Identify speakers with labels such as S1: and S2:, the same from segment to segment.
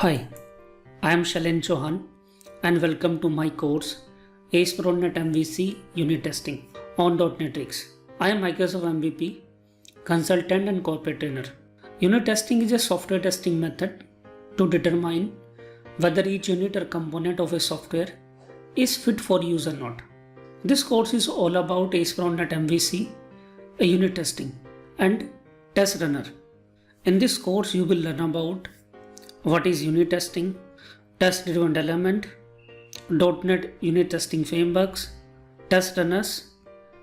S1: Hi, I am Shailen Chauhan and welcome to my course ASP.NET MVC Unit Testing on .NET. I am Microsoft MVP, consultant and corporate trainer. Unit testing is a software testing method to determine whether each unit or component of a software is fit for use or not. This course is all about ASP.NET MVC, a unit testing, and test runner. In this course, you will learn about what is unit testing, test-driven element, .NET unit testing frameworks, test runners,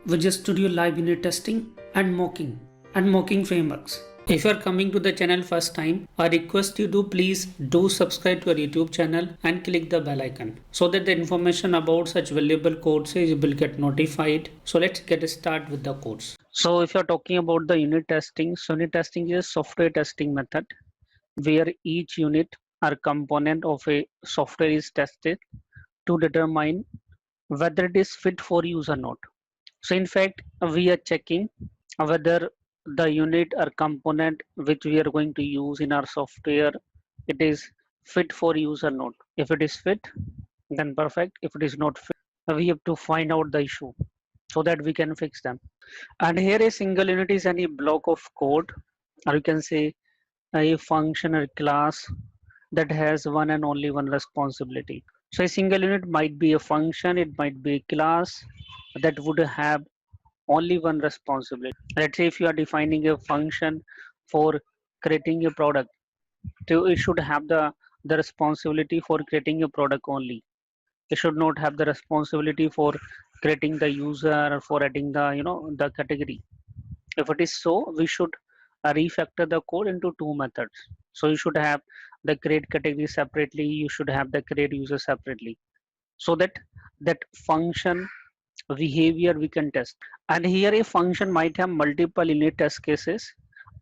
S1: Visual Studio Live unit testing, and mocking frameworks. If you are coming to the channel first time, I request you to please do subscribe to our YouTube channel and click the bell icon so that the information about such valuable courses will get notified. So let's get started with the course. So if you are talking about the unit testing, so unit testing is a software testing method where each unit or component of a software is tested to determine whether it is fit for use or not. So in fact, we are checking whether the unit or component which we are going to use in our software, it is fit for use or not. If it is fit, then perfect. If it is not fit, we have to find out the issue so that we can fix them. And here a single unit is any block of code, or you can say a function or class that has one and only one responsibility. So a single unit might be a function, it might be a class that would have only one responsibility. Let's say if you are defining a function for creating a product, so it should have the responsibility for creating a product only. It should not have the responsibility for creating the user or for adding the category. If it is so, we should refactor the code into two methods. So you should have the create category separately, you should have the create user separately, so that that function behavior we can test. And here a function might have multiple unit test cases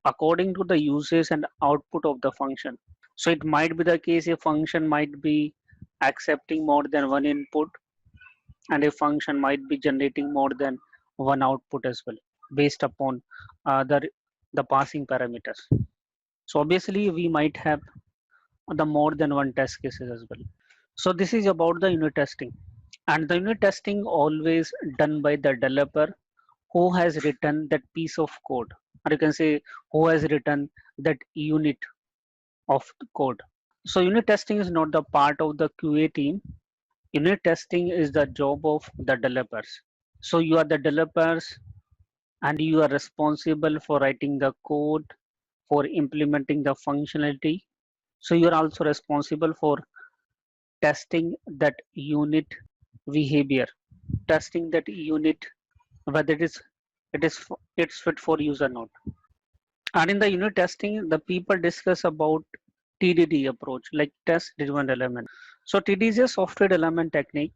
S1: according to the usage and output of the function. So it might be the case a function might be accepting more than one input, and a function might be generating more than one output as well based upon the passing parameters. So obviously we might have the more than one test cases as well. So this is about the unit testing, and the unit testing always done by the developer who has written that piece of code, or you can say who has written that unit of the code. So unit testing is not the part of the QA team. Unit testing is the job of the developers. So you are the developers and you are responsible for writing the code, for implementing the functionality. So you are also responsible for testing that unit behavior, testing that unit whether it's fit for use or not. And in the unit testing, the people discuss about TDD approach, like test driven element. So TDD is a software development technique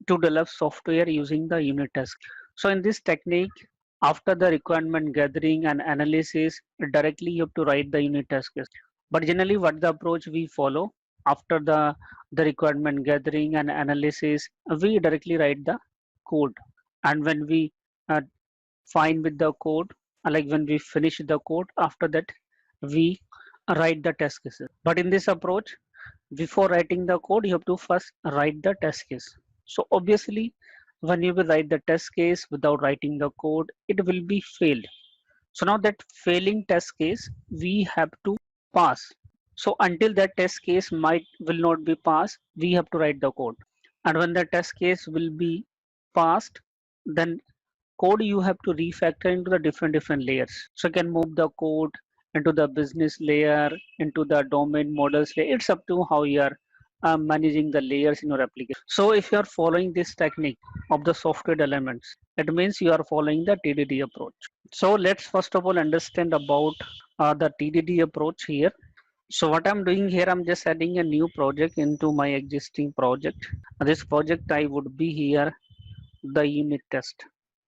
S1: to develop software using the unit test. So in this technique, after the requirement gathering and analysis, directly you have to write the unit test case. But generally what the approach we follow, after the requirement gathering and analysis, we directly write the code. And when we uh, fine with the code, like when we finish the code, after that we write the test cases. But in this approach, before writing the code, you have to first write the test case. So obviously when you will write the test case without writing the code, it will be failed. So now that failing test case we have to pass. So until that test case might will not be passed, we have to write the code. And when the test case will be passed, then code you have to refactor into the different layers. So you can move the code into the business layer, into the domain models layer. It's up to how you are managing the layers in your application. So if you are following this technique of the software elements, it means you are following the TDD approach. So let's first of all understand about the TDD approach here. So what I'm doing here, I'm just adding a new project into my existing project. This project I would be here the unit test.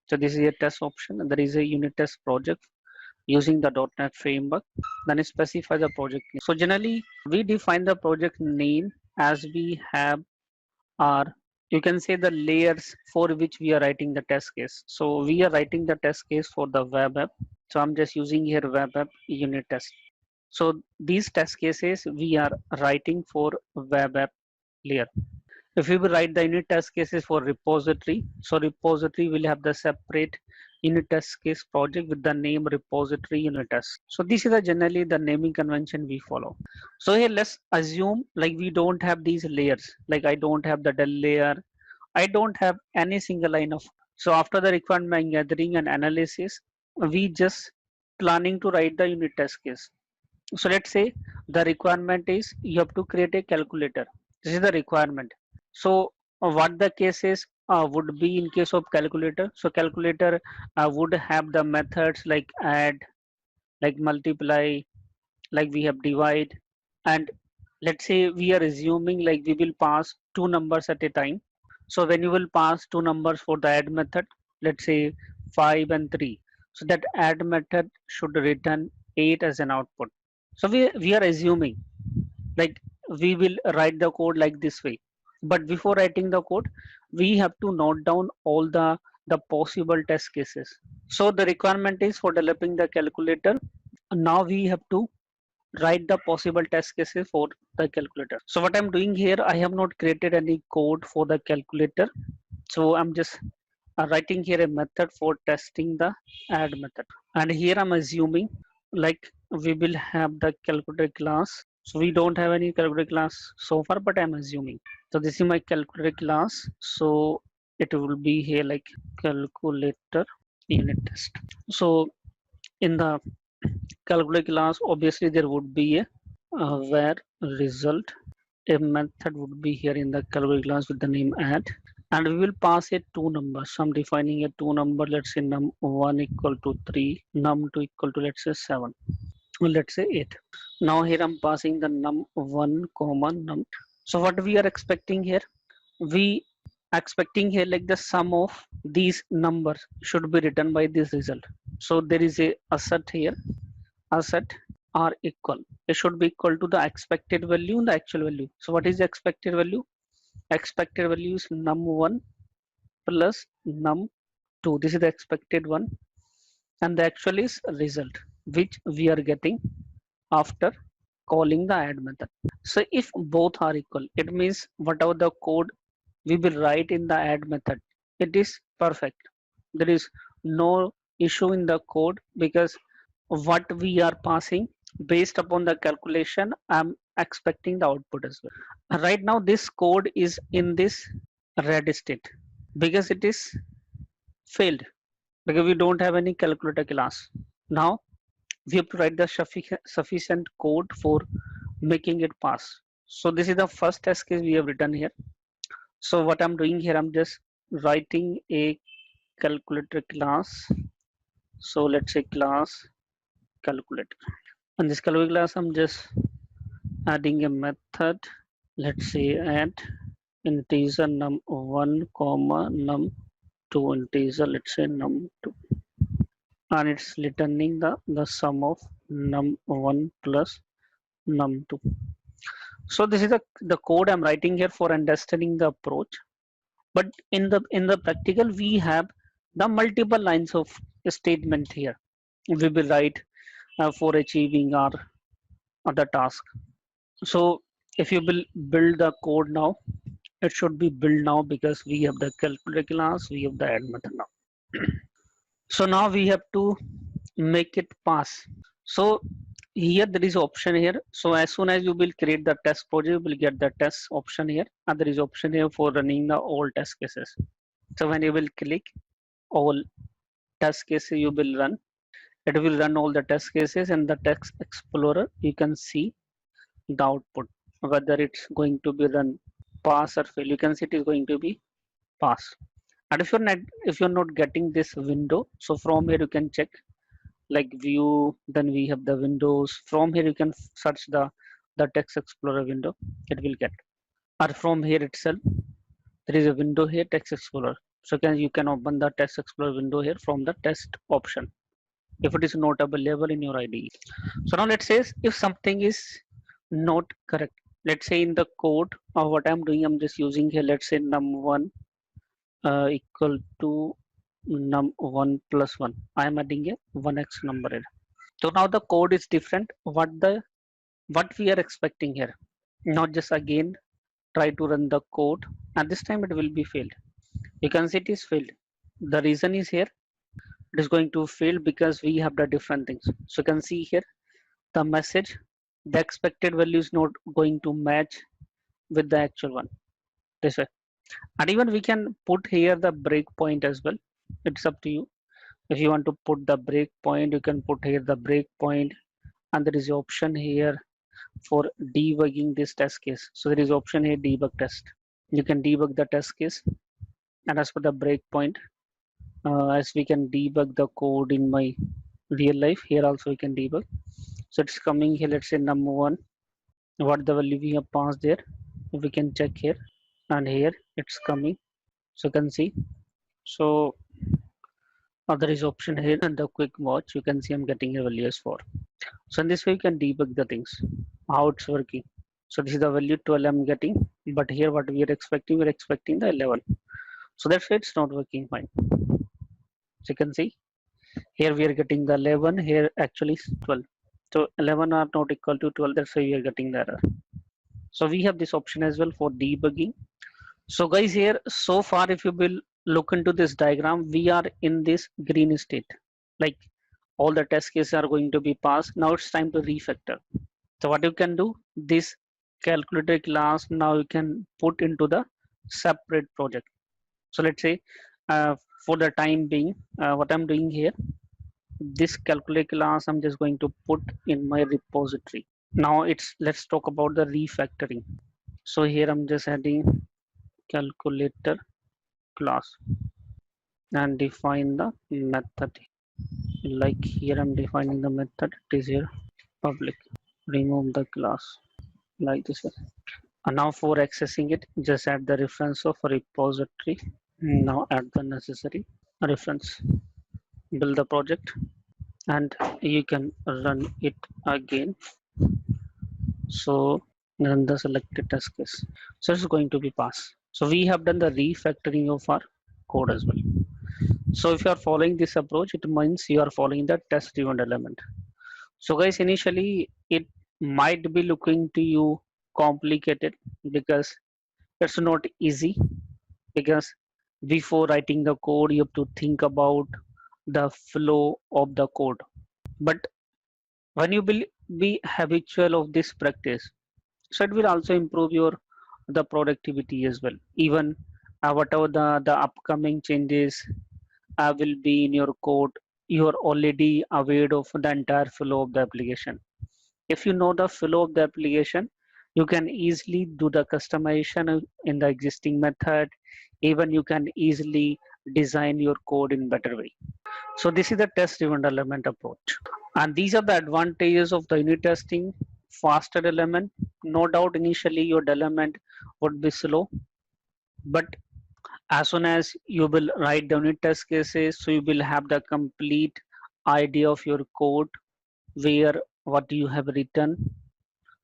S1: So this is a test option, and there is a unit test project using the .NET framework. Then it specify the project name. So generally we define the project name as we have our, you can say, the layers for which we are writing the test case. So we are writing the test case for the web app. So I'm just using here web app unit test. So these test cases we are writing for web app layer. If we will write the unit test cases for repository, so repository will have the separate unit test case project with the name repository unit test. So this is the generally the naming convention we follow. So here let's assume like we don't have these layers, like I don't have the del layer, I don't have any single line of. So after the requirement gathering and analysis, we just planning to write the unit test case. So let's say the requirement is you have to create a calculator. This is the requirement. So what the cases would be in case of calculator. So calculator would have the methods like add, like multiply, like we have divide, and let's say we are assuming like we will pass two numbers at a time. So when you will pass two numbers for the add method, let's say 5 and 3, so that add method should return 8 as an output. So we are assuming like we will write the code like this way, but before writing the code we have to note down all the possible test cases. So the requirement is for developing the calculator. Now we have to write the possible test cases for the calculator. So what I'm doing here, I have not created any code for the calculator. So I'm just writing here a method for testing the add method. And here I'm assuming like we will have the calculator class. So we don't have any calculator class so far, but I'm assuming. So this is my calculator class. So it will be here like calculator unit test. So in the calculator class, obviously there would be a where result. A method would be here in the calculator class with the name add, and we will pass it two numbers. So I'm defining a two number. Let's say num1 equal to 3, num2 equal to let's say 7, or let's say 8. Now here I'm passing the num1 comma num. So what we are expecting here, we expecting here like the sum of these numbers should be written by this result. So there is a asset here, asset are equal, it should be equal to the expected value and the actual value. So what is the expected value? Expected value is num1 plus num2. This is the expected one, and the actual is result which we are getting after calling the add method. So if both are equal, it means whatever the code we will write in the add method, it is perfect. There is no issue in the code because what we are passing based upon the calculation, I'm expecting the output as well. Right now this code is in this red state because it is failed, because we don't have any calculator class. Now we have to write the sufficient code for making it pass. So this is the first test case we have written here. So what I'm doing here, I'm just writing a calculator class. So let's say class calculator. In this calculator class, I'm just adding a method. Let's say add integer num1 comma num2 integer. Let's say num2, and it's returning the sum of num1 plus num2. So this is the code I'm writing here for understanding the approach. But in the practical, we have the multiple lines of statement here. We will write for achieving our other task. So if you will build the code now, it should be built now because we have the calculator class, we have the add method now. So now we have to make it pass. So here there is option here. So as soon as you will create the test project, you will get the test option here, and there is option here for running the all test cases. So when you will click all test cases, you will run. It will run all the test cases, and the text explorer you can see the output whether it's going to be run pass or fail. You can see it is going to be pass. And if you're not getting this window, so from here you can check like view, then we have the windows. From here you can search the text explorer window, it will get. Or from here itself there is a window here, text explorer. So you can open the text explorer window here from the test option if it is not available in your IDE. So now let's say if something is not correct, let's say in the code of what I'm doing, I'm just using here, let's say num1 equal to num1 plus 1. I am adding a 1x number here. So now the code is different. What we are expecting here, not just again try to run the code, and this time it will be failed. You can see it is failed. The reason is here it is going to fail because we have the different things. So you can see here the message, the expected value is not going to match with the actual one this way. And even we can put here the breakpoint as well. It's up to you. If you want to put the breakpoint, you can put here the breakpoint, and there is an option here for debugging this test case. So there is option here debug test. You can debug the test case, and as for the breakpoint, as we can debug the code in my real life, here also we can debug. So it's coming here. Let's say number one, what the value we have passed there. We can check here, and here it's coming. So you can see. So there is option here and the quick watch. You can see I'm getting a value as 4. So in this way you can debug the things, how it's working. So this is the value 12 I'm getting, but here what we're expecting the 11. So that's why it's not working fine. So you can see here we are getting the 11, here actually 12. So 11 are not equal to 12, that's why we are getting the error. So we have this option as well for debugging. So guys, here so far if you will look into this diagram, we are in this green state. Like all the test cases are going to be passed. Now it's time to refactor. So what you can do, this calculator class now you can put into the separate project. So let's say for the time being, what I'm doing here, this calculator class I'm just going to put in my repository. Now let's talk about the refactoring. So here I'm just adding calculator class and define the method. Like here I'm defining the method, it is here public, remove the class like this way. And now for accessing it, just add the reference of repository. Now add the necessary reference, build the project, and you can run it again. So run the selected test case. So it's going to be pass. So we have done the refactoring of our code as well. So if you are following this approach, it means you are following the test driven element. So guys, initially it might be looking to you complicated because it's not easy, because before writing the code you have to think about the flow of the code. But when you will be habitual of this practice, so it will also improve your the productivity as well. Even whatever the upcoming changes will be in your code, you are already aware of the entire flow of the application. If you know the flow of the application, you can easily do the customization in the existing method. Even you can easily design your code in better way. So this is the test driven element approach. And these are the advantages of the unit testing. Faster element. No doubt initially your development would be slow, but as soon as you will write the unit test cases, so you will have the complete idea of your code, where what you have written.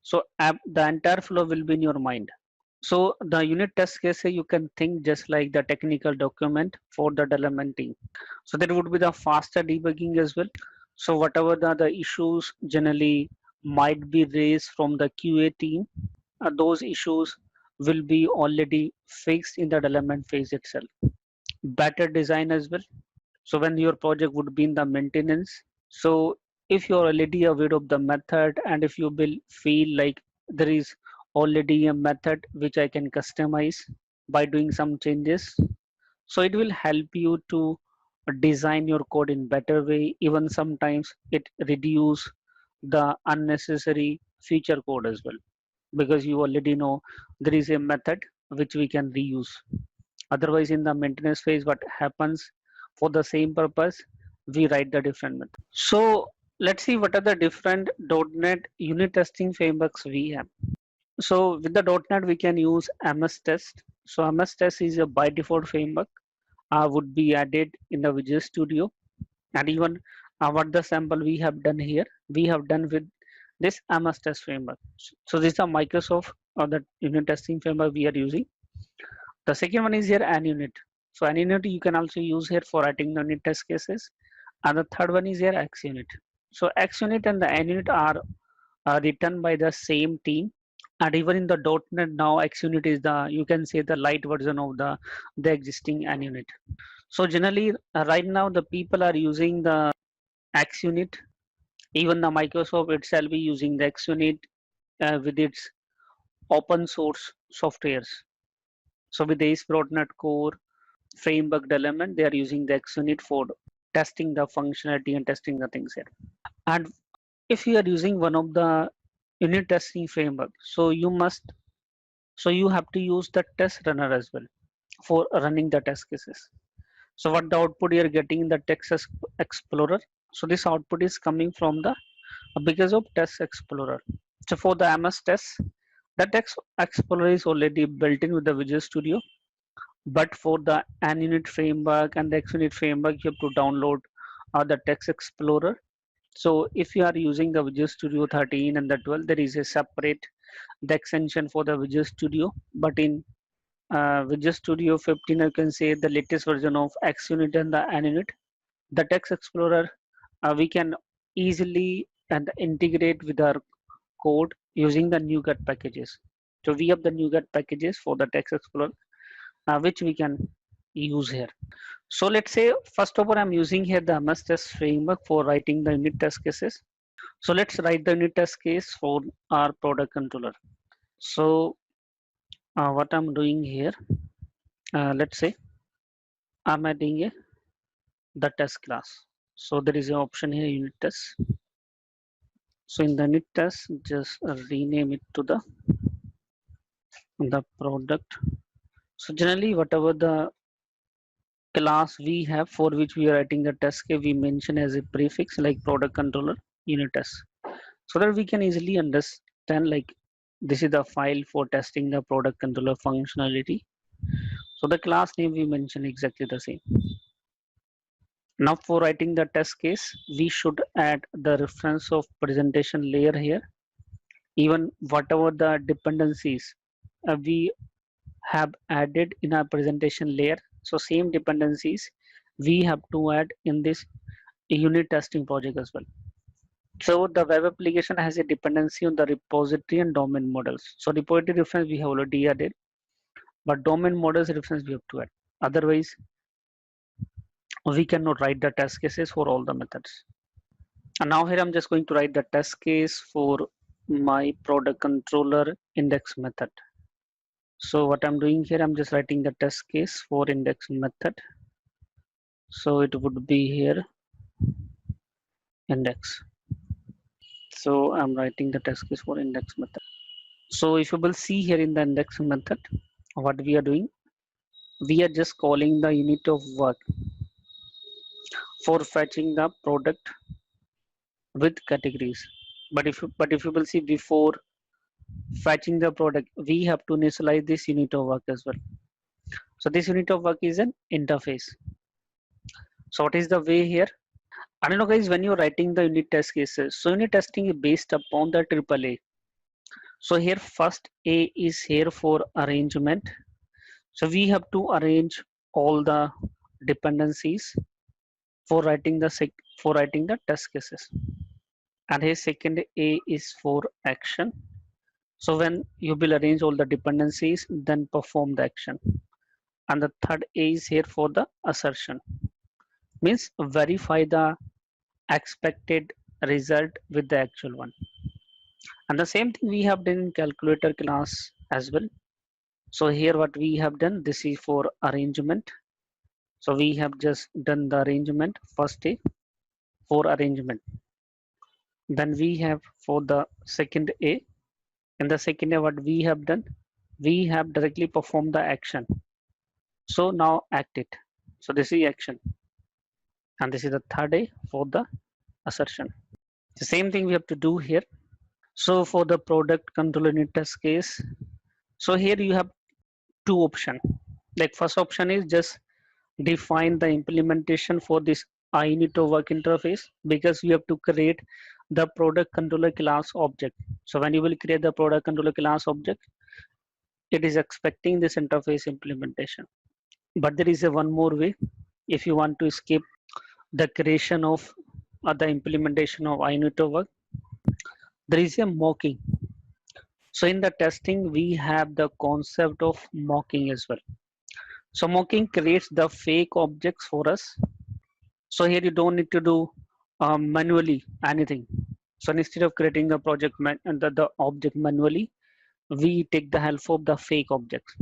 S1: So the entire flow will be in your mind. So the unit test case you can think just like the technical document for the development team. So there would be the faster debugging as well. So whatever the issues generally might be raised from the QA team, those issues will be already fixed in the development phase itself. Better design as well. So when your project would be in the maintenance, so if you're already aware of the method, and if you will feel like there is already a method which I can customize by doing some changes, so it will help you to design your code in better way. Even sometimes it reduce the unnecessary feature code as well, because you already know there is a method which we can reuse. Otherwise in the maintenance phase, what happens, for the same purpose we write the different method. So let's see what are the different .NET unit testing frameworks we have. So with the .NET we can use MS Test. So MS Test is a by default framework, would be added in the Visual Studio. And even what the sample we have done here, we have done with this MS Test framework. So this is a Microsoft or the unit testing framework we are using. The second one is here NUnit. So NUnit you can also use here for writing the unit test cases. And the third one is here XUnit. So XUnit and the NUnit are written by the same team. And even in the .NET now, XUnit is the, you can say, the light version of the existing NUnit. So generally, right now the people are using the XUnit. Even the Microsoft itself be using the XUnit with its open source softwares. So with the ASP.NET Core framework development, they are using the XUnit for testing the functionality and testing the things here. And if you are using one of the unit testing framework, so you have to use the test runner as well for running the test cases. So what the output you are getting in the text explorer. So this output is coming from the because of test explorer. So for the MS test, the text explorer is already built in with the Visual Studio. But for the NUnit framework and the XUnit framework, you have to download the text explorer. So if you are using the Visual Studio 13 and the 12, there is a separate the extension for the Visual Studio. But in Visual Studio 15, you can say the latest version of XUnit and the NUnit, the text explorer, we can easily and integrate with our code using the NuGet packages. So we have the NuGet packages for the text explorer, which we can use here. So let's say first of all, I'm using here the MS test framework for writing the unit test cases. So let's write the unit test case for our product controller. So what I'm doing here, let's say I'm adding the test class. So there is an option here, unit test. So in the unit test, just rename it to the product. So generally, whatever the class we have for which we are writing the test case, we mention as a prefix like product controller unit test, so that we can easily understand like this is the file for testing the product controller functionality. So the class name we mention exactly the same. Now for writing the test case, we should add the reference of presentation layer here. Even whatever the dependencies we have added in our presentation layer, so same dependencies we have to add in this unit testing project as well. So the web application has a dependency on the repository and domain models. So repository reference we have already added, but domain models reference we have to add. Otherwise, we cannot write the test cases for all the methods. And now here I'm just going to write the test case for my product controller index method. So what I'm doing here, I'm just writing the test case for index method. So it would be here index. So I'm writing the test case for index method. So if you will see here in the index method, what we are doing, we are just calling the unit of work for fetching the product with categories. But if you will see, before fetching the product, we have to initialize this unit of work as well. So this unit of work is an interface. So what is the way here? I don't know guys, when you're writing the unit test cases, so unit testing is based upon the AAA. So here first A is here for arrangement. So we have to arrange all the dependencies for writing the test cases. And here second A is for action. So when you will arrange all the dependencies, then perform the action. And the third A is here for the assertion, means verify the expected result with the actual one. And the same thing we have done in calculator class as well. So here what we have done, this is for arrangement. So we have just done the arrangement, first A for arrangement. Then we have for the second A. In the second A, what we have done, we have directly performed the action. So now act it. So this is action. And this is the third A for the assertion. The same thing we have to do here. So for the product controller unit test case, so here you have two options. Like first option is just define the implementation for this unit of work interface, because you have to create the product controller class object. So when you will create the product controller class object, it is expecting this interface implementation. But there is a one more way. If you want to skip the creation of the implementation of iNuto work, there is a mocking. So in the testing, we have the concept of mocking as well. So mocking creates the fake objects for us. So here you don't need to do manually anything. So instead of creating the the object manually, we take the help of the fake objects.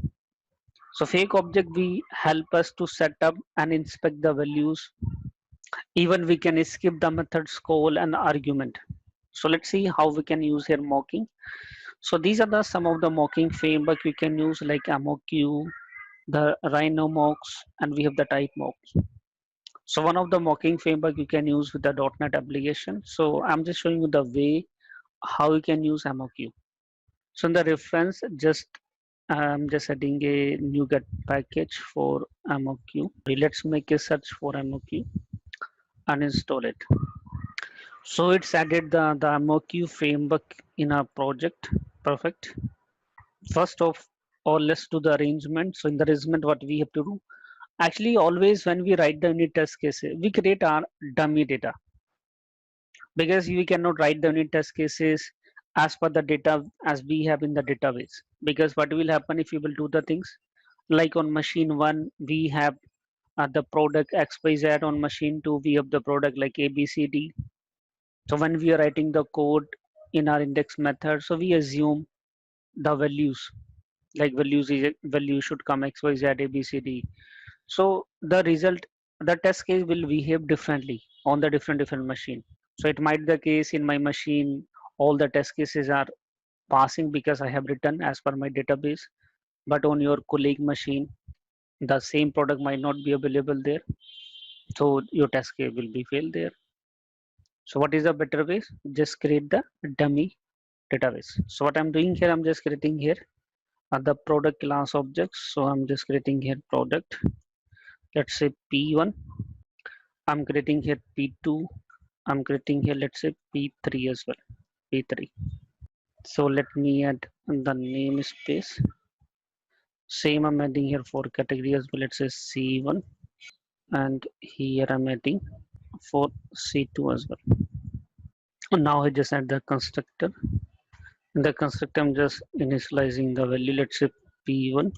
S1: So fake object we help us to set up and inspect the values. Even we can skip the methods call and argument. So let's see how we can use here mocking. So these are the some of the mocking framework we can use like MOQ, the Rhino mocks, and we have the type mocks. So one of the mocking framework you can use with the .NET application. So I'm just showing you the way how you can use MOQ. So in the reference, I'm just adding a NuGet package for MOQ. Let's make a search for MOQ and install it. So it's added the MOQ framework in our project. Perfect. First of all, let's do the arrangement. So in the arrangement, what we have to do, actually always when we write the unit test cases, we create our dummy data because we cannot write the unit test cases as per the data as we have in the database. Because what will happen if you will do the things like on machine one, we have the product XYZ, on machine two, we have the product like ABCD. So when we are writing the code in our index method, so we assume the values like value should come XYZ ABCD. So the result, the test case will behave differently on the different machine. So it might be the case in my machine, all the test cases are passing because I have written as per my database. But on your colleague machine, the same product might not be available there. So your test case will be failed there. So what is the better way? Just create the dummy database. So what I'm doing here, I'm just creating here the product class objects. So I'm just creating here product. Let's say P1. I'm creating here P2. I'm creating here, let's say P3 as well. P3. So let me add the namespace. Same I'm adding here for category as well. Let's say C1. And here I'm adding for C2 as well. And now I just add the constructor. In the constructor, I'm just initializing the value. Let's say P1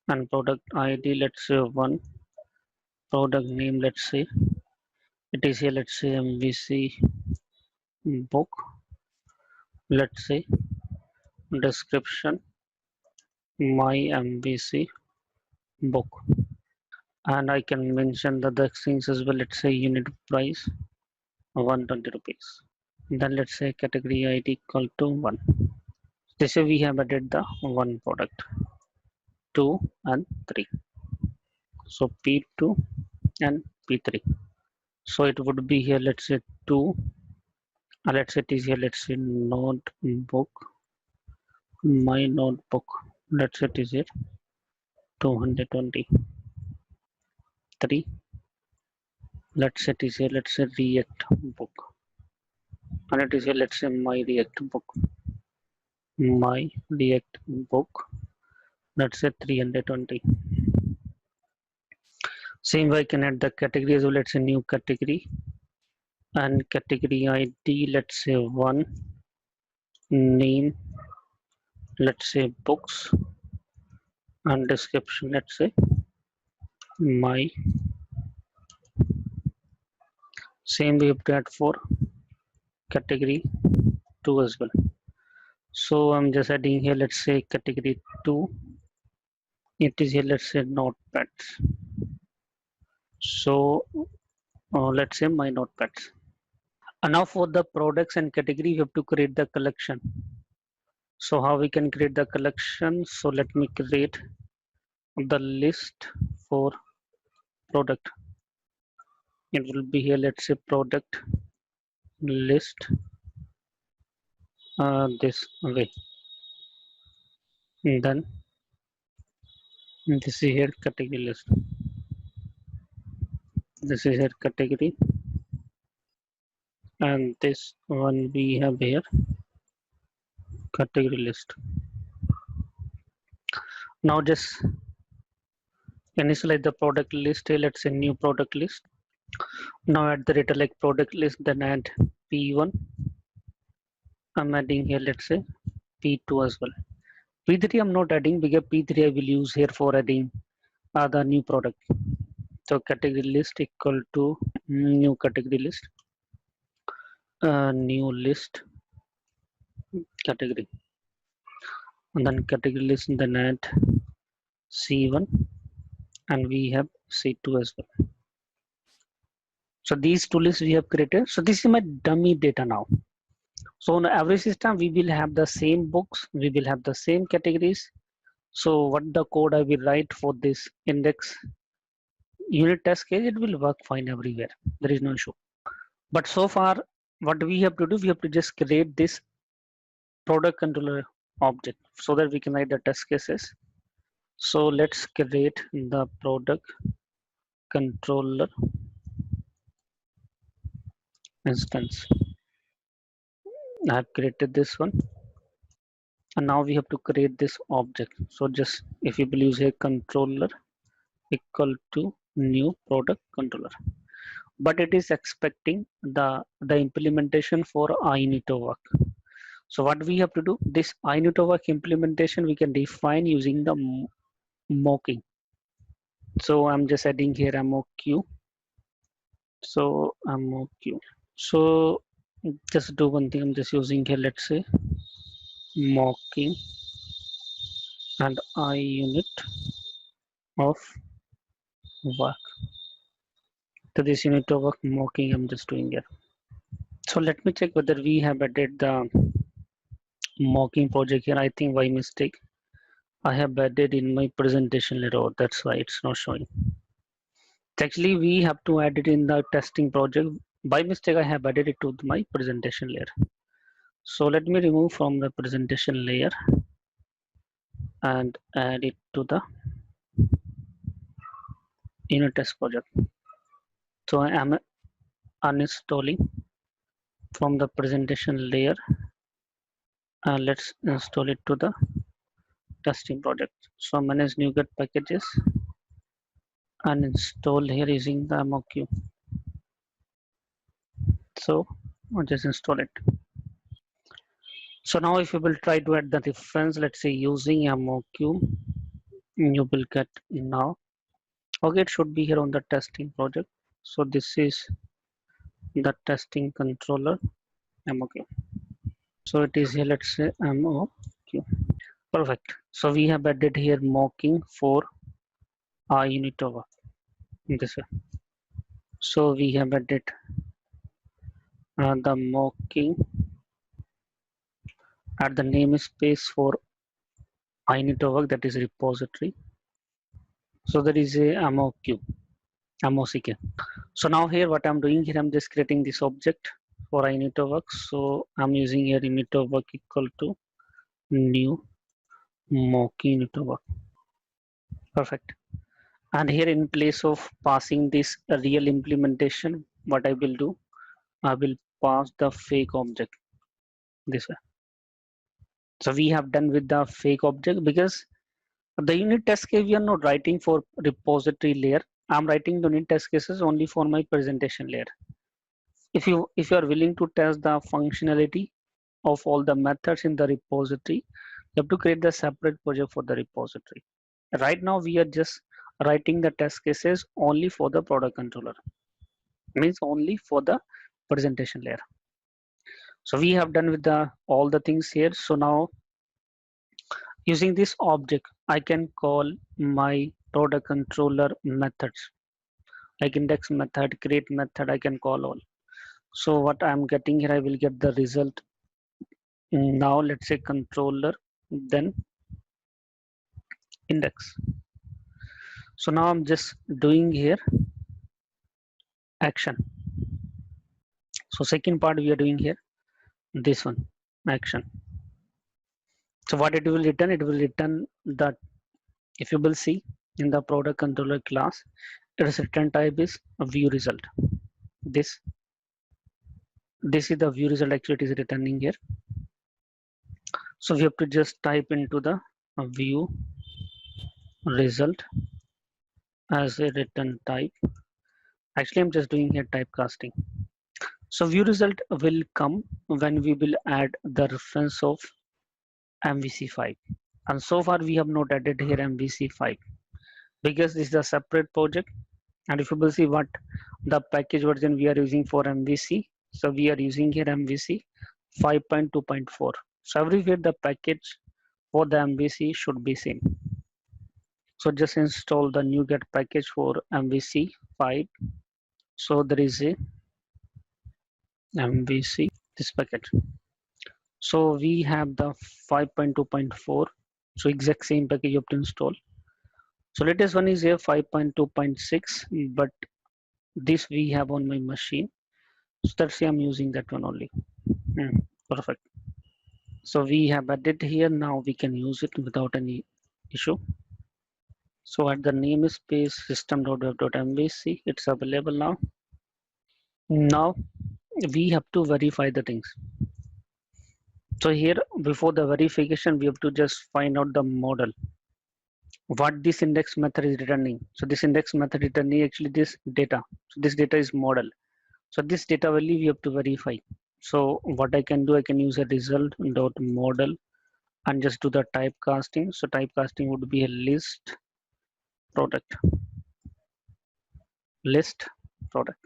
S1: and product ID. Let's say 1. Product name. Let's say it is here. Let's say MVC book. Let's say description my MVC book, and I can mention the things as well. Let's say unit price 120 rupees. Then let's say category ID equal to 1. This way we have added the one product, 2 and 3. So P2 and P3. So it would be here. Let's say 2. Let's say it is here. Let's say notebook, my notebook. Let's say it is here 220. 3. Let's say it is here. Let's say React book, and it is here. Let's say my React book. My React book. Let's say 320. Same way I can add the category as well. Let's say new category and category ID. Let's say 1. Name. Let's say books and description. Let's say my. Same we have that for category 2 as well. So I'm just adding here. Let's say category 2. It is here. Let's say notepads. So let's say my notepads. And now for the products and category, we have to create the collection. So how we can create the collection? So let me create the list for product. It will be here. Let's say product list this way. And then this is here category list. This is here category, and this one we have here category list. Now just initialize the product list here. Let's say new product list. Now add the data like product list, then add P1. I'm adding here, let's say P2 as well. P3 I'm not adding because P3 I will use here for adding the new product. So category list equal to new category list, new list category, and then category list, and then add C1, and we have C2 as well. So these two lists we have created. So this is my dummy data now. So on every system we will have the same books, we will have the same categories. So what the code I will write for this index unit test case, it will work fine everywhere. There is no issue. But so far, what we have to do, we have to just create this product controller object so that we can write the test cases. So let's create the product controller instance. I have created this one, and now we have to create this object. So just if you will use a controller equal to new product controller, but it is expecting the implementation for init work. So what we have to do, this init work implementation we can define using the mocking. So I'm just adding here moq. So moq. So just do one thing, I'm just using here, let's say mocking and unit of work. To this unit of work mocking I'm just doing here. So let me check whether we have added the mocking project here. I think by mistake I have added in my presentation layer. That's why it's not showing. Actually, we have to add it in the testing project. By mistake, I have added it to my presentation layer. So let me remove from the presentation layer and add it to the unit test project. So I am uninstalling from the presentation layer. Let's install it to the testing project. So manage NuGet packages and install here using the moq. So I'll just install it. So now if you will try to add the reference, let's say using moq, you will get now. Okay, it should be here on the testing project. So this is the testing controller moq. So it is here, let's say moq. Perfect. So we have added here mocking for our unit over this way. So we have added the mocking at the namespace for unit over, that is repository. So there is a moq. So now here what I'm doing here, I'm just creating this object for init work. So I'm using here init work equal to new mocking init work. Perfect. And here in place of passing this real implementation, what I will do, I will pass the fake object this way. So we have done with the fake object because the unit test case we are not writing for repository layer. I'm writing the unit test cases only for my presentation layer. If you are willing to test the functionality of all the methods in the repository, you have to create the separate project for the repository. Right now we are just writing the test cases only for the product controller, means only for the presentation layer. So we have done with the all the things here. So now using this object I can call my product controller methods, like index method, create method, I can call all. So what I'm getting here, I will get the result. Now let's say controller, then index. So now I'm just doing here action. So second part we are doing here, this one, action. So what it will return, it will return that, if you will see in the product controller class, its return type is a view result. This is the view result, actually it is returning here. So we have to just type into the view result as a return type. Actually, I'm just doing here typecasting. So view result will come when we will add the reference of MVC5. And so far we have not added here MVC5 because this is a separate project. And if you will see what the package version we are using for MVC, so we are using here MVC 5.2.4. So everywhere the package for the MVC should be same. So just install the NuGet package for MVC 5. So there is a MVC this package. So we have the 5.2.4. So exact same package you have to install. So latest one is here 5.2.6, but this we have on my machine. So that's why I'm using that one only. Perfect. So we have added here. Now we can use it without any issue. So at the namespace system.dev.mvc, it's available now. Now we have to verify the things. So here before the verification, we have to just find out the model. What this index method is returning. So this index method returning actually this data. So this data is model. So this data value we have to verify. So what I can do, I can use a result dot model and just do the typecasting. So typecasting would be a list product. List product.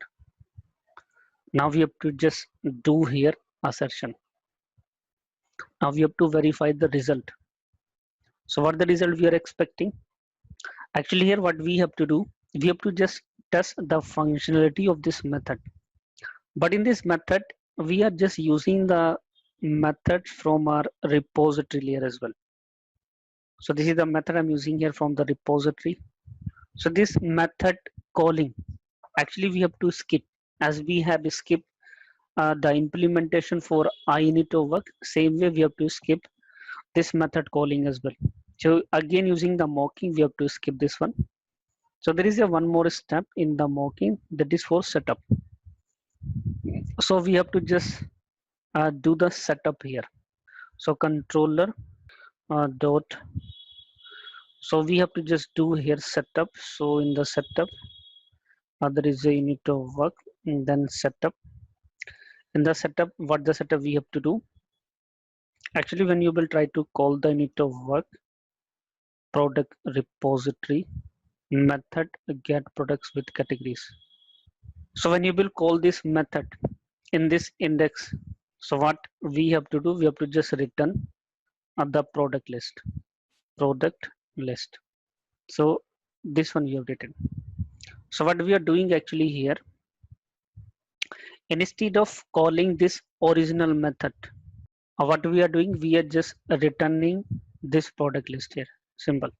S1: Now we have to just do here assertion. Now we have to verify the result. So what the result we are expecting? Actually here what we have to do, we have to just test the functionality of this method. But in this method, we are just using the method from our repository layer as well. So this is the method I'm using here from the repository. So this method calling, actually we have to skip, as we have skipped the implementation for init to work. Same way we have to skip this method calling as well. So again using the mocking, we have to skip this one. So there is a one more step in the mocking, that is for setup. So we have to just do the setup here. So controller dot. So we have to just do here setup. So in the setup, there is a unit of work, and then setup. In the setup, what the setup we have to do? Actually, when you will try to call the unit of work, product repository method get products with categories. So when you will call this method in this index, so what we have to do, we have to just return the product list. Product list. So this one you have written. So what we are doing actually here, instead of calling this original method, what we are doing, we are just returning this product list here. Simple.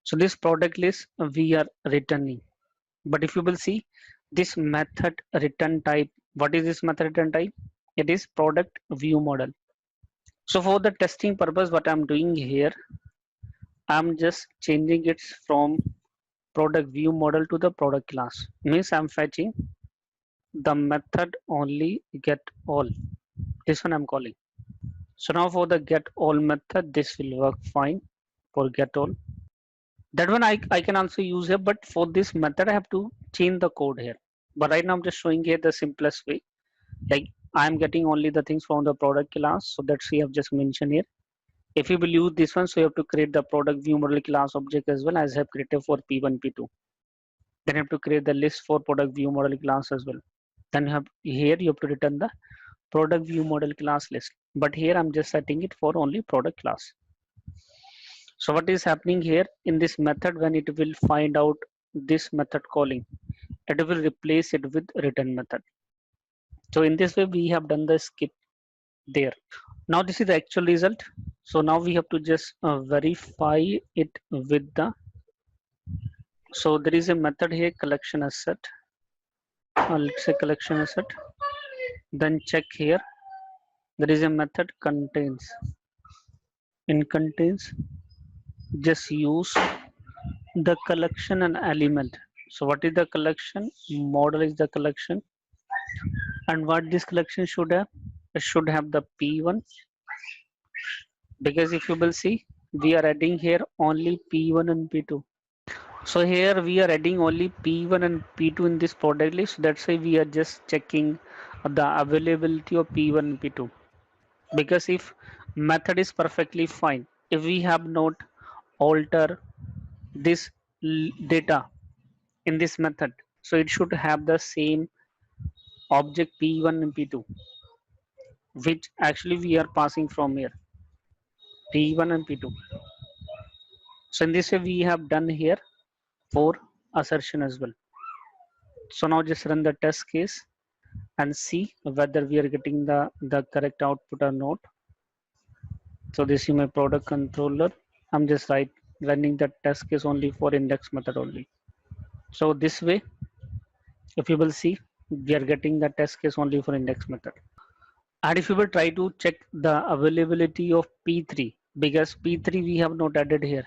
S1: So this product list we are returning. But if you will see this method return type, what is this method return type? It is product view model. So for the testing purpose, what I'm doing here, I'm just changing it from product view model to the product class. Means I'm fetching the method only get all. This one I'm calling. So now for the get all method, this will work fine for get all. That one I can also use here, but for this method I have to change the code here. But right now I'm just showing here the simplest way. Like I'm getting only the things from the product class. So that's we have just mentioned here. If you will use this one, so you have to create the product view model class object as well as I have created for P1, P2. Then you have to create the list for product view model class as well. Then you have here you have to return the product view model class list. But here I'm just setting it for only product class. So what is happening here in this method, when it will find out this method calling, it will replace it with return method. So in this way we have done the skip there. Now this is the actual result. So now we have to just verify it with the, so there is a method here collection asset. Let's say collection asset. Then check here. There is a method contains. In contains, just use the collection and element. So what is the collection? Model is the collection. And what this collection should have? It should have the P1. Because if you will see, we are adding here only P1 and P2. So here we are adding only P1 and P2 in this product list. That's why we are just checking the availability of P1 and P2. Because if method is perfectly fine, if we have not alter this data in this method, so it should have the same object P1 and P2, which actually we are passing from here, P1 and P2. So in this way we have done here for assertion as well. So now just run the test case and see whether we are getting the correct output or not. So this is my product controller. I'm just running the test case only for index method only. So this way, if you will see, we are getting the test case only for index method. And if you will try to check the availability of P3, because P3 we have not added here,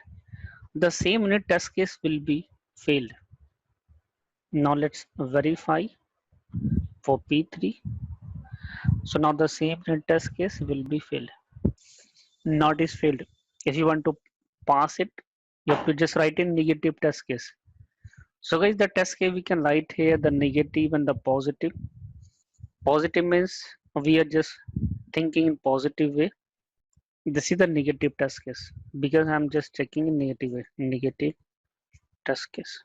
S1: the same unit test case will be failed. Now let's verify for P3. So now the same unit test case will be failed. Not is failed. If you want to pass it, you have to just write in negative test case. So guys, the test case we can write here the negative and the positive. Positive means we are just thinking in positive way. This is the negative test case because I'm just checking in negative way. Negative test case.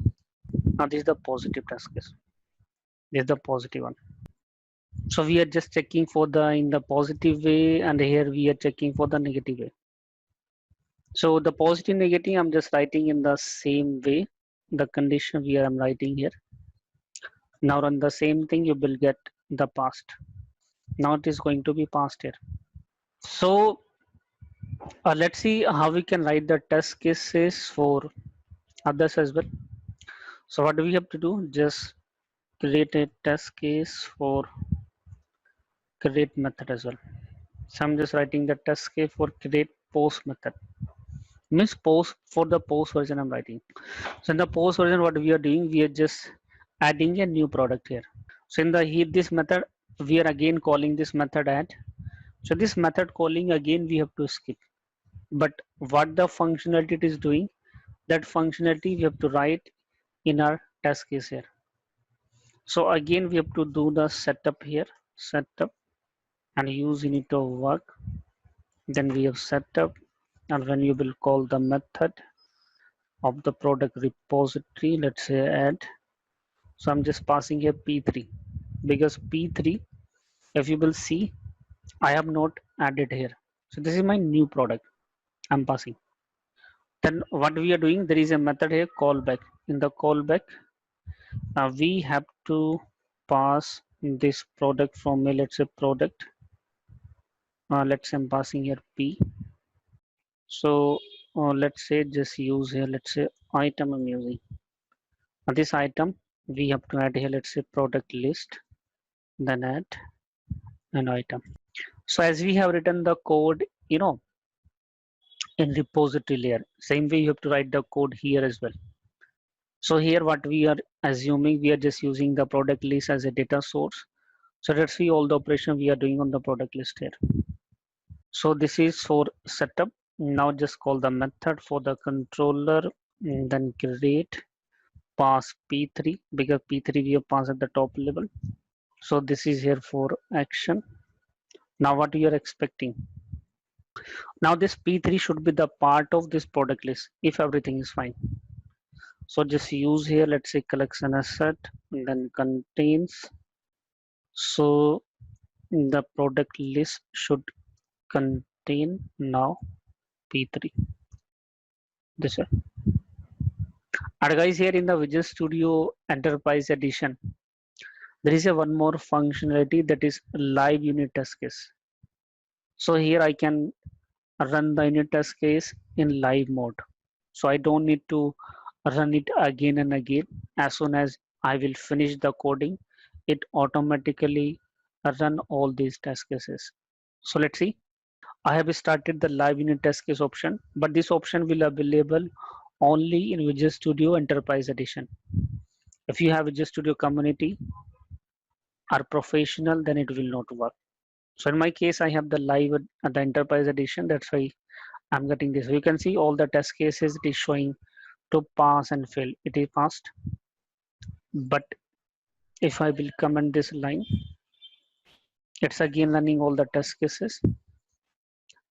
S1: Now this is the positive test case. This is the positive one. So we are just checking for the in the positive way, and here we are checking for the negative way. So the positive negative I'm just writing in the same way. The condition we are writing here. Now run the same thing, you will get the past. Now it is going to be past here. So let's see how we can write the test cases for others as well. So what do we have to do? Just create a test case for create method as well. So I'm just writing the test case for create post method. Means post for the post version I'm writing. So in the post version, what we are doing, we are just adding a new product here. So in the here this method, we are again calling this method add. So this method calling again we have to skip. But what the functionality it is doing, that functionality we have to write in our test case here. So again we have to do the setup here, setup and use unit of work. Then we have setup, and when you will call the method of the product repository, let's say add. So I'm just passing here P3 because P3, if you will see, I have not added here. So this is my new product I'm passing. Then what we are doing, there is a method here callback. In the callback, we have to pass this product from a, let's say product. Let's say I'm passing here P. So let's say just use here, let's say item I'm using. This item we have to add here, let's say product list, then add an item. So as we have written the code, in repository layer, same way you have to write the code here as well. So here what we are assuming, we are just using the product list as a data source. So let's see all the operation we are doing on the product list here. So this is for setup. Now just call the method for the controller, then create pass P3 because P3 we have passed at the top level. So this is here for action. Now what you are expecting? Now this P3 should be the part of this product list if everything is fine. So just use here, let's say collection asset and then contains. So the product list should contain now P3. This way. And guys, here in the Visual Studio Enterprise Edition, there is a one more functionality that is live unit test case. So here I can run the unit test case in live mode. So I don't need to run it again and again. As soon as I will finish the coding, it automatically run all these test cases. So let's see. I have started the live unit test case option, but this option will available only in Visual Studio Enterprise Edition. If you have Visual Studio Community or Professional, then it will not work. So in my case, I have the live the Enterprise Edition. That's why I'm getting this. You can see all the test cases it is showing to pass and fail. It is passed. But if I will comment this line, it's again running all the test cases.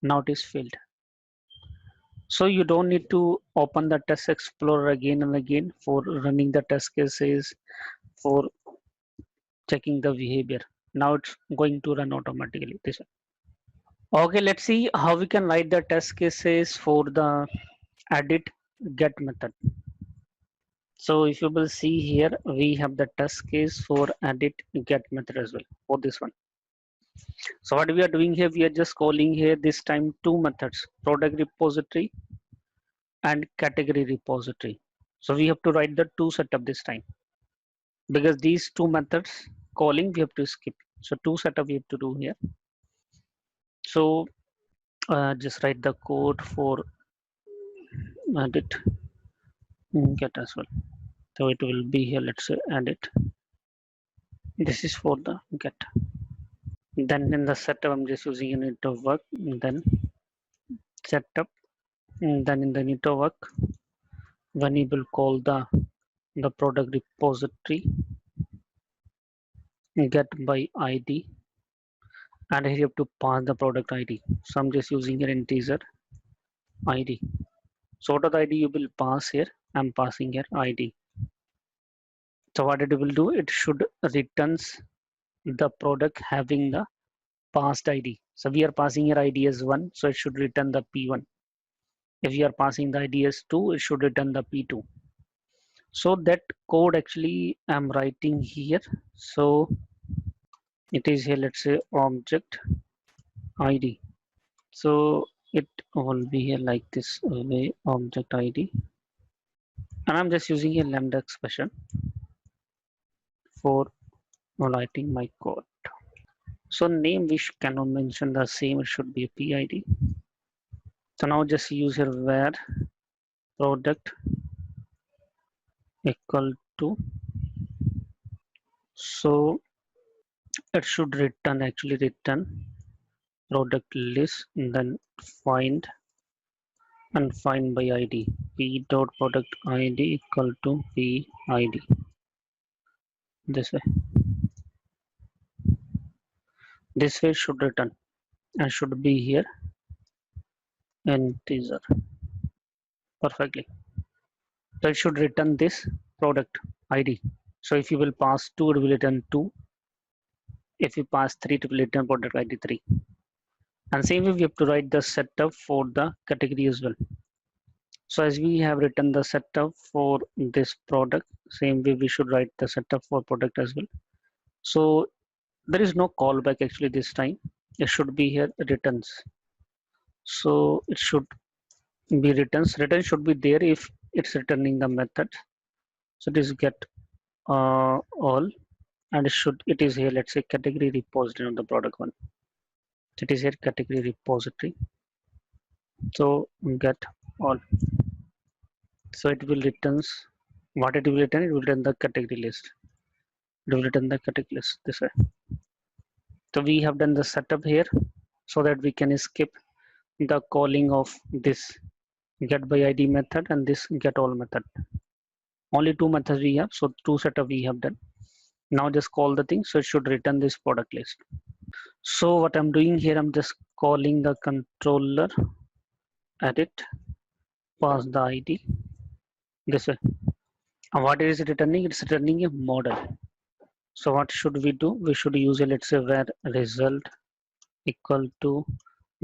S1: Now it is failed. So you don't need to open the test explorer again and again for running the test cases, for checking the behavior. Now it's going to run automatically. This one. Okay, let's see how we can write the test cases for the edit get method. So if you will see here, we have the test case for edit get method as well for this one. So what we are doing here, we are just calling here this time two methods, product repository and category repository. So we have to write the two setup this time because these two methods calling we have to skip. So two setup we have to do here. So just write the code for edit get as well. So it will be here. Let's say edit. This is for the get. Then in the setup, I'm just using unit of work. Then setup. Then in the unit of work, when you will call the product repository get by ID, and here you have to pass the product ID. So I'm just using an integer ID. So what are the ID you will pass here? I'm passing here ID. So what it will do? It should returns the product having the passed ID. So we are passing here ID as 1, so it should return the P1. If you are passing the ID as 2, it should return the P2. So that code actually I'm writing here. So it is here, let's say object ID. So it will be here like this way, object ID. And I'm just using a lambda expression for writing my code. So name which cannot mention the same, it should be a PID. So now just use here where product equal to, so it should return product list and then find and find by ID. P dot product ID equal to PID. This way. This way should return and should be here integer perfectly. So it should return this product ID. So if you will pass 2, it will return 2. If you pass 3, it will return product ID 3. And same way we have to write the setup for the category as well. So as we have written the setup for this product, same way we should write the setup for product as well. So there is no callback actually this time. It should be here returns. So it should be returns. Return should be there if it's returning the method. So this get all, and it is here. Let's say category repository on the product one. It is here category repository. So get all. So it will returns what it will return. It will return the category list. It will return the category list this way. So we have done the setup here so that we can skip the calling of this get by ID method and this get all method. Only two methods we have, so two setup we have done. Now just call the thing, so it should return this product list. So what I'm doing here, I'm just calling the controller edit, pass the ID this way. And what is it returning? It's returning a model. So what should we do? We should use a, let's say where result equal to,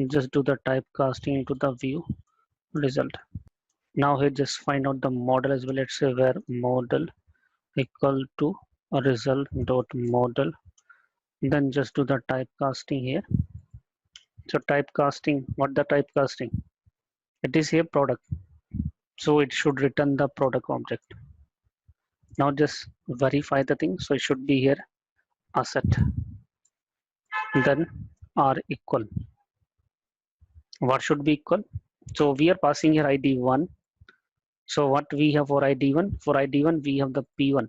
S1: just do the typecasting into the view result. Now here just find out the model as well. Let's say where model equal to a result dot model. Then just do the typecasting here. So typecasting, what the typecasting? It is here product. So it should return the product object. Now just verify the thing. So it should be here asset. Then are equal. What should be equal? So we are passing here ID1. So what we have for ID1? For ID1 we have the P1.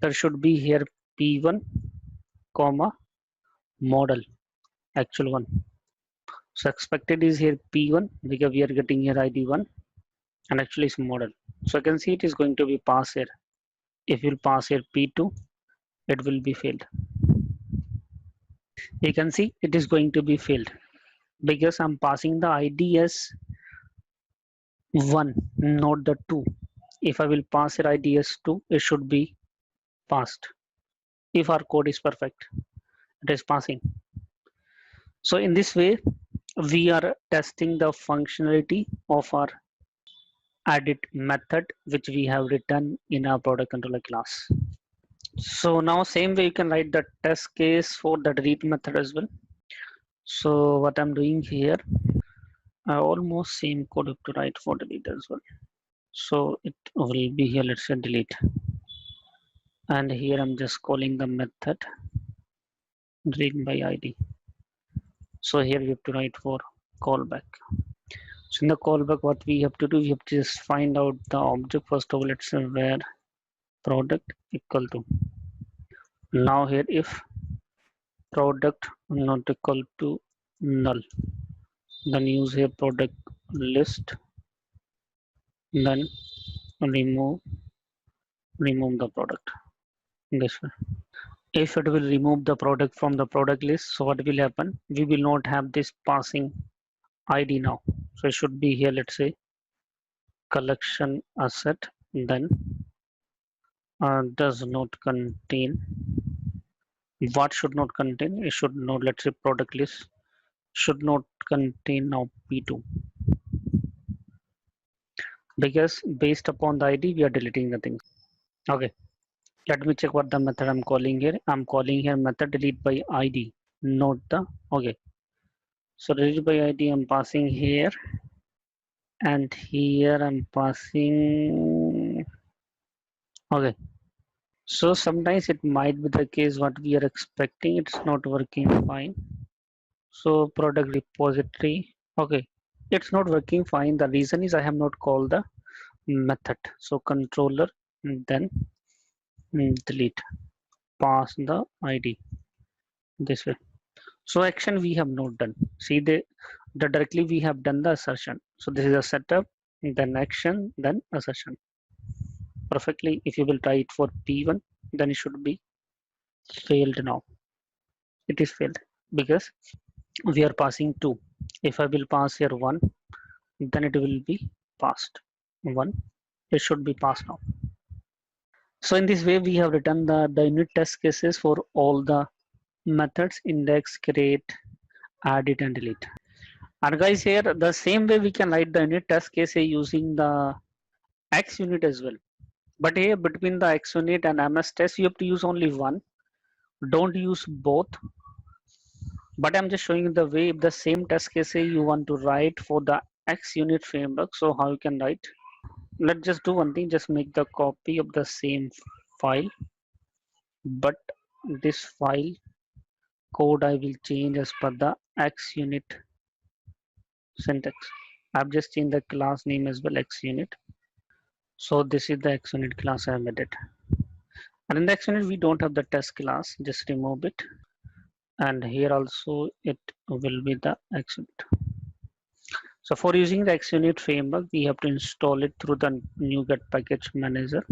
S1: There should be here P1 comma model actual one. So expected is here P1 because we are getting here ID1. and actually it's model. So I can see it is going to be pass here. If you'll pass here P2, it will be failed. You can see it is going to be failed because I'm passing the ID as 1, not the 2. If I will pass it ID as 2, it should be passed. If our code is perfect, it is passing. So in this way, we are testing the functionality of our edit method, which we have written in our product controller class. So now same way you can write the test case for the delete method as well. So what I'm doing here, almost same code have to write for delete as well. So it will be here, let's say delete. And here I'm just calling the method delete by ID. So here we have to write for callback. So in the callback, what we have to do, we have to just find out the object. First of all, let's say where product equal to. Now here if product not equal to null, then use here product list, then remove the product this way. If it will remove the product from the product list, so what will happen? We will not have this passing ID now. So it should be here, let's say collection asset, then does not contain. What should not contain? It should not, let's say product list should not contain now P2, because based upon the ID we are deleting the things. Okay, let me check what the method I'm calling here. I'm calling here method delete by ID, not the, okay. So delete by ID I'm passing here, and here I'm passing, okay. So sometimes it might be the case what we are expecting, it's not working fine. So product repository, okay, it's not working fine. The reason is I have not called the method. So controller, then delete, pass the ID this way. So action we have not done. See the directly we have done the assertion. So this is a setup, then action, then assertion. Perfectly. If you will try it for P1, then it should be failed now. It is failed because we are passing 2. If I will pass here 1, then it will be passed 1. It should be passed now. So in this way we have written the unit test cases for all the methods index, create, edit and delete. And guys, here the same way we can write the unit test case using the X unit as well. But here between the X unit and MS test you have to use only one. Don't use both. But I'm just showing you the way if the same test case you want to write for the X unit framework. So how you can write? Let's just do one thing, just make the copy of the same file, but this file code I will change as per the X unit syntax. I've just changed the class name as well, X unit. So this is the X unit class I have added. And in the X unit we don't have the test class, just remove it. And here also it will be the X unit. So for using the XUnit framework, we have to install it through the NuGet package manager.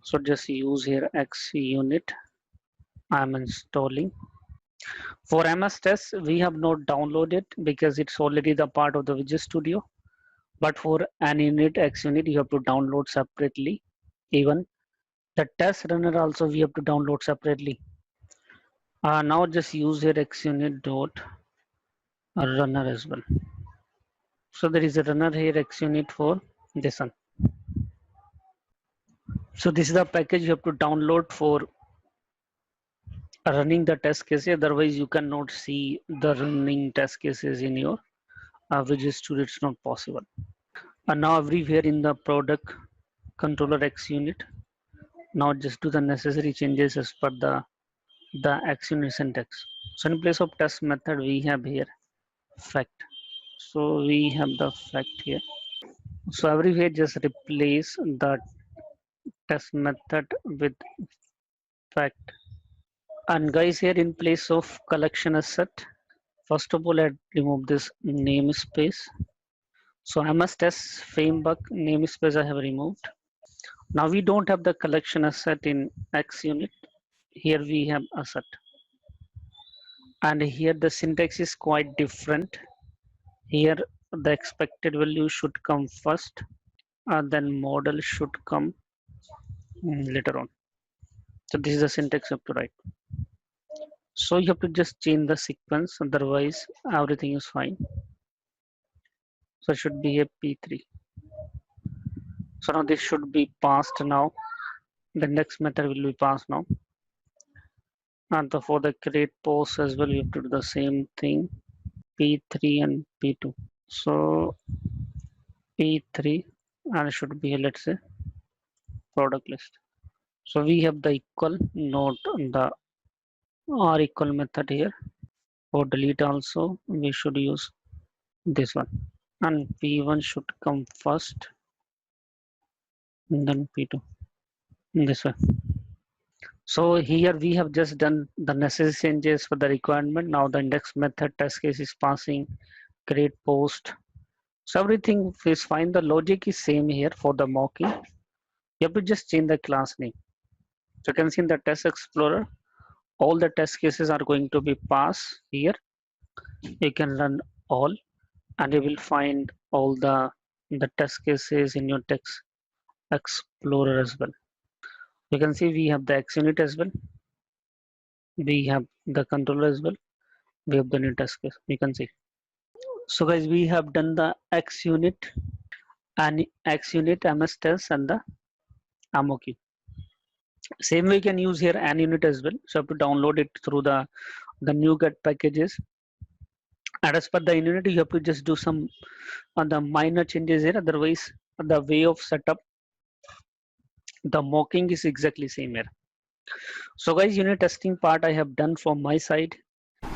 S1: So just use here XUnit. I'm installing. For MS test, we have not downloaded because it's already the part of the Visual Studio. But for an unit, XUnit, you have to download separately. Even the test runner also we have to download separately. Now just use here XUnit dot runner as well. So there is a runner here XUnit for this one. So this is the package you have to download for running the test cases. Otherwise you cannot see the running test cases in your Visual Studio. It's not possible. And now everywhere in the product controller X unit, now just do the necessary changes as per the X unit syntax. So in place of test method we have here fact. So we have the fact here. So everywhere just replace the test method with fact. And guys, here in place of collection asset, first of all I remove this namespace. So MS test framework namespace I have removed. Now we don't have the collection asset in X unit. Here we have asset. And here the syntax is quite different. Here the expected value should come first, and then model should come later on. So this is the syntax you have to write. So you have to just change the sequence, otherwise everything is fine. So it should be a P3. So now this should be passed now. The next method will be passed now. And for the create post as well, you have to do the same thing, P3 and P2. So P3 and it should be, let's say, product list. So we have the equal, note the R equal method here. For delete also, we should use this one. And P1 should come first, and then P2, this way. So here we have just done the necessary changes for the requirement. Now the index method test case is passing, create post. So everything is fine. The logic is same here for the mocking. You have to just change the class name. So you can see in the test explorer, all the test cases are going to be passed here. You can run all and you will find all the test cases in your text explorer as well. You can see we have the X unit as well. We have the controller as well. We have the new test case. You can see. So guys, we have done the X unit and X unit MS test and the ammo queue. Same way you can use here an unit as well. So you have to download it through the NuGet packages. And as per the unit, you have to just do some the minor changes here. Otherwise, the way of setup, the mocking is exactly same here. So guys, unit testing part I have done from my side.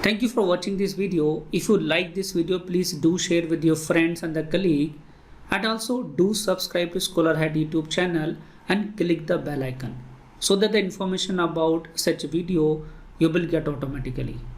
S1: Thank you for watching this video. If you like this video, please do share with your friends and the colleague. And also do subscribe to Scholarhead YouTube channel and click the bell icon so that the information about such video you will get automatically.